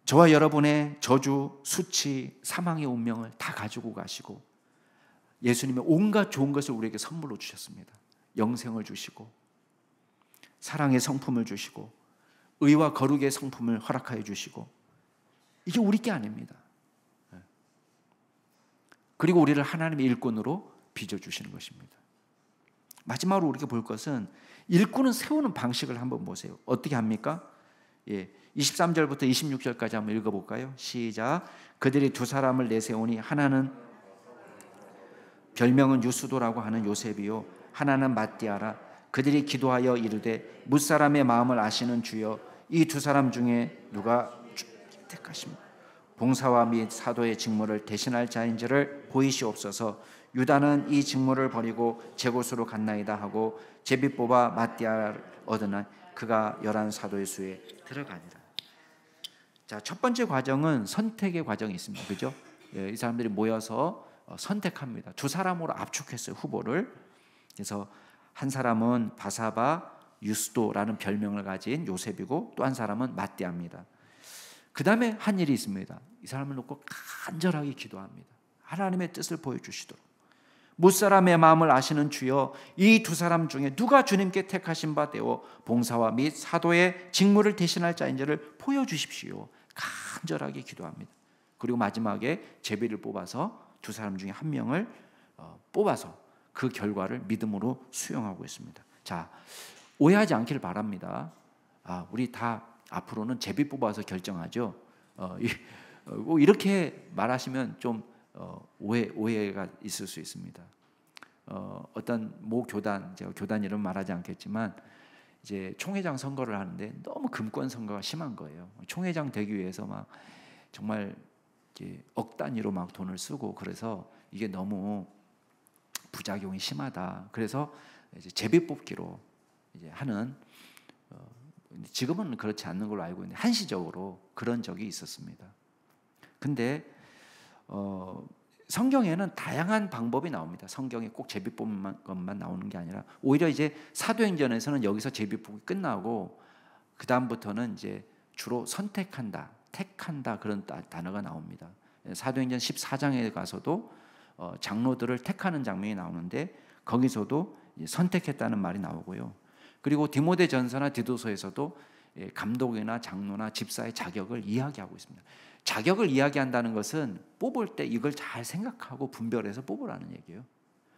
저와 여러분의 저주, 수치, 사망의 운명을 다 가지고 가시고 예수님의 온갖 좋은 것을 우리에게 선물로 주셨습니다. 영생을 주시고 사랑의 성품을 주시고 의와 거룩의 성품을 허락하여 주시고, 이게 우리 게 아닙니다. 그리고 우리를 하나님의 일꾼으로 빚어주시는 것입니다. 마지막으로 우리가 볼 것은 일꾼은 세우는 방식을 한번 보세요. 어떻게 합니까? 23절부터 26절까지 한번 읽어볼까요? 시작. 그들이 두 사람을 내세우니 하나는 별명은 유스도라고 하는 요셉이요 하나는 matti아라. 그들이 기도하여 이르되 뭇사람의 마음을 아시는 주여, 이 두 사람 중에 누가 택하십니까? 봉사와 및 사도의 직무를 대신할 자인지를 보이시옵소서. 유다는 이 직무를 버리고 제 곳으로 갔나이다 하고 제비 뽑아 matti아를 얻으나 그가 11 사도의 수에 들어가니라. 자, 첫 번째 과정은 선택의 과정이 있습니다. 그죠? 이 사람들이 모여서 선택합니다. 두 사람으로 압축했어요, 후보를. 그래서 한 사람은 바사바 유스도라는 별명을 가진 요셉이고 또 한 사람은 matti아입니다. 그 다음에 한 일이 있습니다. 이 사람을 놓고 간절하게 기도합니다. 하나님의 뜻을 보여주시도록. 뭇사람의 마음을 아시는 주여, 이 두 사람 중에 누가 주님께 택하신 바 되어 봉사와 및 사도의 직무를 대신할 자인지를 보여주십시오. 간절하게 기도합니다. 그리고 마지막에 제비를 뽑아서 두 사람 중에 한 명을 뽑아서 그 결과를 믿음으로 수용하고 있습니다. 자, 오해하지 않기를 바랍니다. 우리 다 앞으로는 제비 뽑아서 결정하죠. 이렇게 말하시면 좀 오해가 있을 수 있습니다. 어떤 모 교단, 제가 교단 이름 말하지 않겠지만 이제 총회장 선거를 하는데 너무 금권 선거가 심한 거예요. 총회장 되기 위해서 막 정말 억 단위로 막 돈을 쓰고, 그래서 이게 너무 부작용이 심하다. 그래서 이제 제비 뽑기로 이제 하는, 지금은 그렇지 않는 걸로 알고 있는데 한시적으로 그런 적이 있었습니다. 근데 성경에는 다양한 방법이 나옵니다. 성경에 꼭 제비 뽑는 것만 나오는 게 아니라 오히려 이제 사도행전에서는 여기서 제비 뽑기 끝나고 그 다음부터는 이제 주로 선택한다, 택한다, 그런 단어가 나옵니다. 사도행전 14장에 가서도 장로들을 택하는 장면이 나오는데 거기서도 선택했다는 말이 나오고요. 그리고 디모데전서나 디도서에서도 감독이나 장로나 집사의 자격을 이야기하고 있습니다. 자격을 이야기한다는 것은 뽑을 때 이걸 잘 생각하고 분별해서 뽑으라는 얘기예요.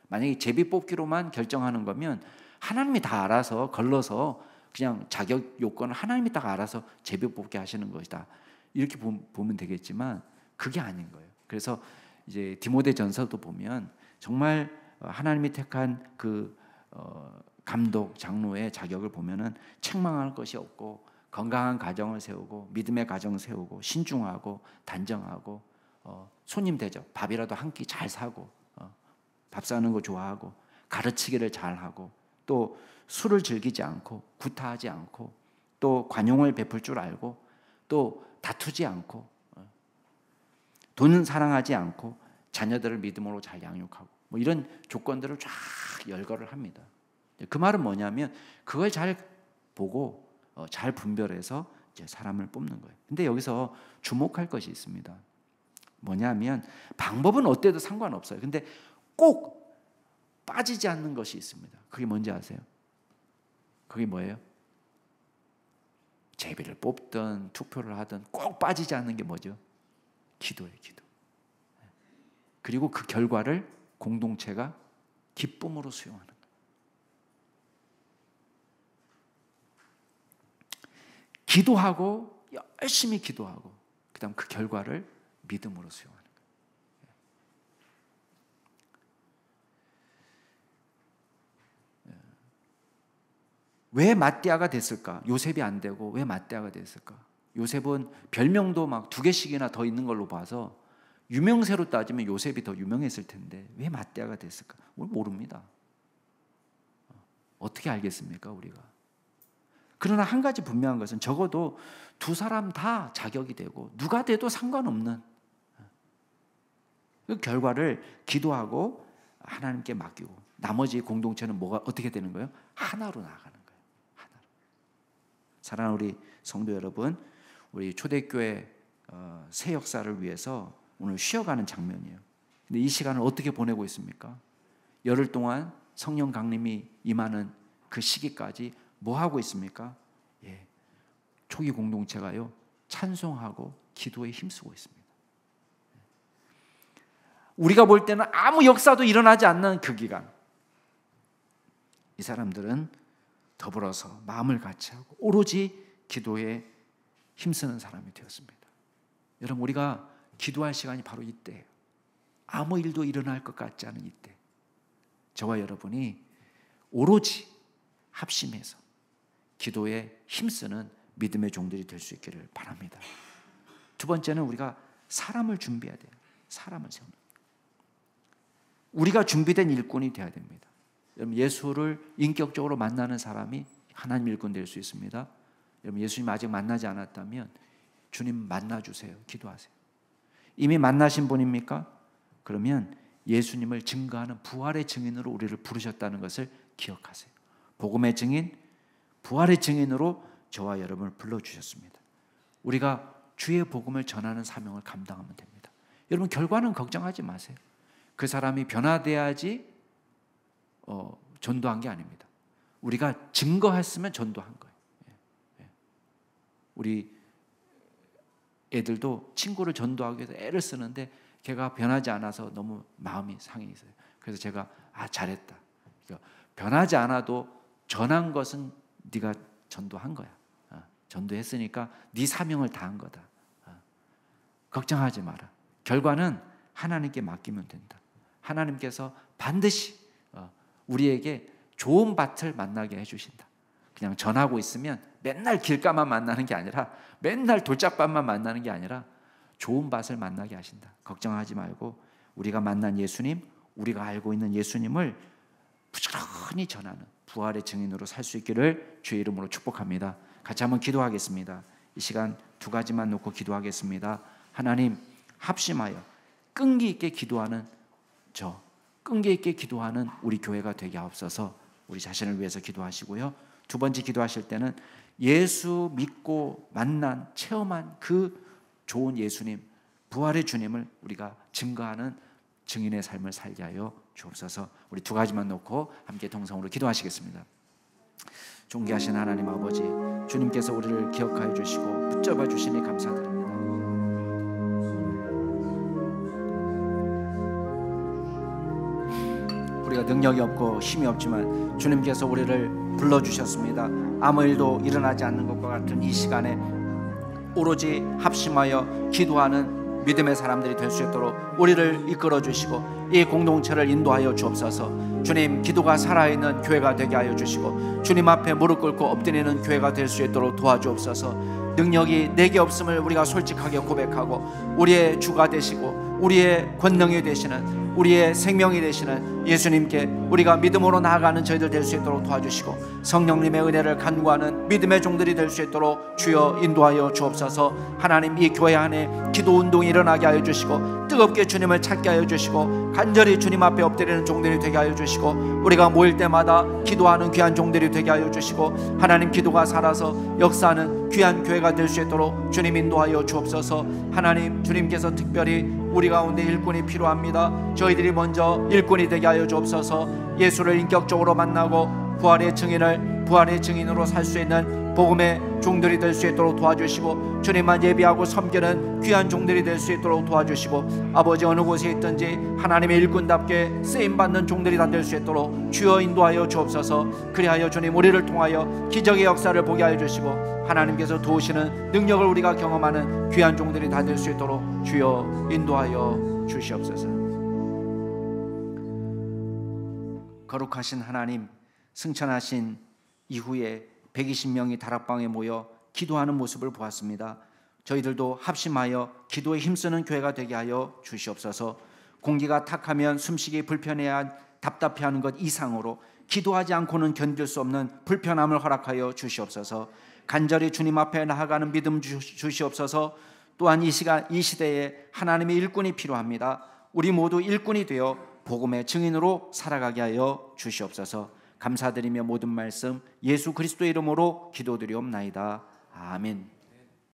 만약에 제비 뽑기로만 결정하는 거면 하나님이 다 알아서 걸러서 그냥 자격 요건을 하나님이 딱 알아서 제비 뽑게 하시는 것이다, 이렇게 보면 되겠지만 그게 아닌 거예요. 그래서 이제 디모데전서도 보면 정말 하나님이 택한 그 감독, 장로의 자격을 보면은 책망할 것이 없고 건강한 가정을 세우고 믿음의 가정을 세우고 신중하고 단정하고 손님 대접, 밥이라도 한 끼 잘 사고 밥 사는 거 좋아하고 가르치기를 잘하고 또 술을 즐기지 않고 구타하지 않고 또 관용을 베풀 줄 알고 또 다투지 않고 돈 사랑하지 않고 자녀들을 믿음으로 잘 양육하고 뭐 이런 조건들을 쫙 열거를 합니다. 그 말은 뭐냐면 그걸 잘 보고 잘 분별해서 이제 사람을 뽑는 거예요. 근데 여기서 주목할 것이 있습니다. 뭐냐면 방법은 어때도 상관없어요. 근데 꼭 빠지지 않는 것이 있습니다. 그게 뭔지 아세요? 그게 뭐예요? 제비를 뽑든 투표를 하든 꼭 빠지지 않는 게 뭐죠? 기도예요, 기도. 그리고 그 결과를 공동체가 기쁨으로 수용하는 거예요. 기도하고 열심히 기도하고 그다음 그 결과를 믿음으로 수용하는 거예요. 왜 맏대아가 됐을까? 요셉이 안 되고 왜 맏대아가 됐을까? 요셉은 별명도 막 2개씩이나 더 있는 걸로 봐서 유명세로 따지면 요셉이 더 유명했을 텐데 왜 맏대아가 됐을까? 모릅니다. 어떻게 알겠습니까, 우리가? 그러나 한 가지 분명한 것은 적어도 두 사람 다 자격이 되고 누가 돼도 상관없는 그 결과를 기도하고 하나님께 맡기고 나머지 공동체는 뭐가 어떻게 되는 거예요? 하나로 나아가는 거예요. 하나로. 사랑하는 우리 성도 여러분, 우리 초대교회 새 역사를 위해서 오늘 쉬어가는 장면이에요. 근데 이 시간을 어떻게 보내고 있습니까? 열흘 동안 성령 강림이 임하는 그 시기까지 뭐 하고 있습니까? 초기 공동체가요, 찬송하고 기도에 힘쓰고 있습니다. 우리가 볼 때는 아무 역사도 일어나지 않는 그 기간, 이 사람들은 더불어서 마음을 같이 하고 오로지 기도에 힘쓰는 사람이 되었습니다. 여러분, 우리가 기도할 시간이 바로 이때예요. 아무 일도 일어날 것 같지 않은 이때, 저와 여러분이 오로지 합심해서 기도에 힘쓰는 믿음의 종들이 될 수 있기를 바랍니다. 두 번째는 우리가 사람을 준비해야 돼요. 사람을 세우는, 우리가 준비된 일꾼이 되어야 됩니다. 여러분, 예수를 인격적으로 만나는 사람이 하나님 일꾼 될 수 있습니다. 여러분, 예수님 아직 만나지 않았다면 주님 만나주세요. 기도하세요. 이미 만나신 분입니까? 그러면 예수님을 증거하는 부활의 증인으로 우리를 부르셨다는 것을 기억하세요. 복음의 증인, 부활의 증인으로 저와 여러분을 불러주셨습니다. 우리가 주의 복음을 전하는 사명을 감당하면 됩니다. 여러분, 결과는 걱정하지 마세요. 그 사람이 변화돼야지 전도한 게 아닙니다. 우리가 증거했으면 전도한 거예요. 우리 애들도 친구를 전도하기 위해서 애를 쓰는데 걔가 변하지 않아서 너무 마음이 상해 있어요. 그래서 제가 잘했다. 변하지 않아도 전한 것은 네가 전도한 거야. 전도했으니까 네 사명을 다한 거다. 걱정하지 마라. 결과는 하나님께 맡기면 된다. 하나님께서 반드시 우리에게 좋은 밭을 만나게 해주신다. 그냥 전하고 있으면 맨날 길가만 만나는 게 아니라, 맨날 돌짝밭만 만나는 게 아니라 좋은 밭을 만나게 하신다. 걱정하지 말고 우리가 만난 예수님, 우리가 알고 있는 예수님을 부지런히 전하는 부활의 증인으로 살 수 있기를 주의 이름으로 축복합니다. 같이 한번 기도하겠습니다. 이 시간 두 가지만 놓고 기도하겠습니다. 하나님, 합심하여 끈기 있게 기도하는 끈기 있게 기도하는 우리 교회가 되게 하옵소서. 우리 자신을 위해서 기도하시고요. 두 번째 기도하실 때는 예수 믿고 만난, 체험한 그 좋은 예수님, 부활의 주님을 우리가 증거하는 증인의 삶을 살게 하여 주옵소서. 우리 두 가지만 놓고 함께 동성으로 기도하시겠습니다. 존귀하신 하나님 아버지, 주님께서 우리를 기억하여 주시고 붙잡아 주시니 감사드립니다. 우리가 능력이 없고 힘이 없지만 주님께서 우리를 불러주셨습니다. 아무 일도 일어나지 않는 것과 같은 이 시간에 오로지 합심하여 기도하는 믿음의 사람들이 될 수 있도록 우리를 이끌어 주시고 이 공동체를 인도하여 주옵소서. 주님, 기도가 살아있는 교회가 되게 하여 주시고 주님 앞에 무릎 꿇고 엎드리는 교회가 될 수 있도록 도와주옵소서. 능력이 내게 없음을 우리가 솔직하게 고백하고 우리의 주가 되시고 우리의 권능이 되시는, 우리의 생명이 되시는 예수님께 우리가 믿음으로 나아가는 저희들 될 수 있도록 도와주시고 성령님의 은혜를 간구하는 믿음의 종들이 될 수 있도록 주여 인도하여 주옵소서. 하나님, 이 교회 안에 기도 운동이 일어나게 하여 주시고 뜨겁게 주님을 찾게 하여 주시고 간절히 주님 앞에 엎드리는 종들이 되게 하여 주시고 우리가 모일 때마다 기도하는 귀한 종들이 되게 하여 주시고 하나님, 기도가 살아서 역사하는 귀한 교회가 될 수 있도록 주님 인도하여 주옵소서. 하나님, 주님께서 특별히 우리 가운데 일꾼이 필요합니다. 저희들이 먼저 일꾼이 되게 하여 주옵소서. 예수를 인격적으로 만나고 부활의 증인을 부활의 증인으로 살 수 있는 복음의 종들이 될 수 있도록 도와주시고, 주님만 예비하고 섬기는 귀한 종들이 될 수 있도록 도와주시고, 아버지 어느 곳에 있든지 하나님의 일꾼답게 쓰임받는 종들이 다 될 수 있도록 주여 인도하여 주옵소서. 그리하여 주님 우리를 통하여 기적의 역사를 보게 하여 주시고, 하나님께서 도우시는 능력을 우리가 경험하는 귀한 종들이 다 될 수 있도록 주여 인도하여 주시옵소서. 거룩하신 하나님, 승천하신 이후에 120명이 다락방에 모여 기도하는 모습을 보았습니다. 저희들도 합심하여 기도에 힘쓰는 교회가 되게 하여 주시옵소서. 공기가 탁하면 숨쉬기 불편해야 답답해하는 것 이상으로 기도하지 않고는 견딜 수 없는 불편함을 허락하여 주시옵소서. 간절히 주님 앞에 나아가는 믿음 주시옵소서. 또한 이 시대에 하나님의 일꾼이 필요합니다. 우리 모두 일꾼이 되어 복음의 증인으로 살아가게 하여 주시옵소서. 감사드리며 모든 말씀 예수 그리스도의 이름으로 기도드리옵나이다. 아멘.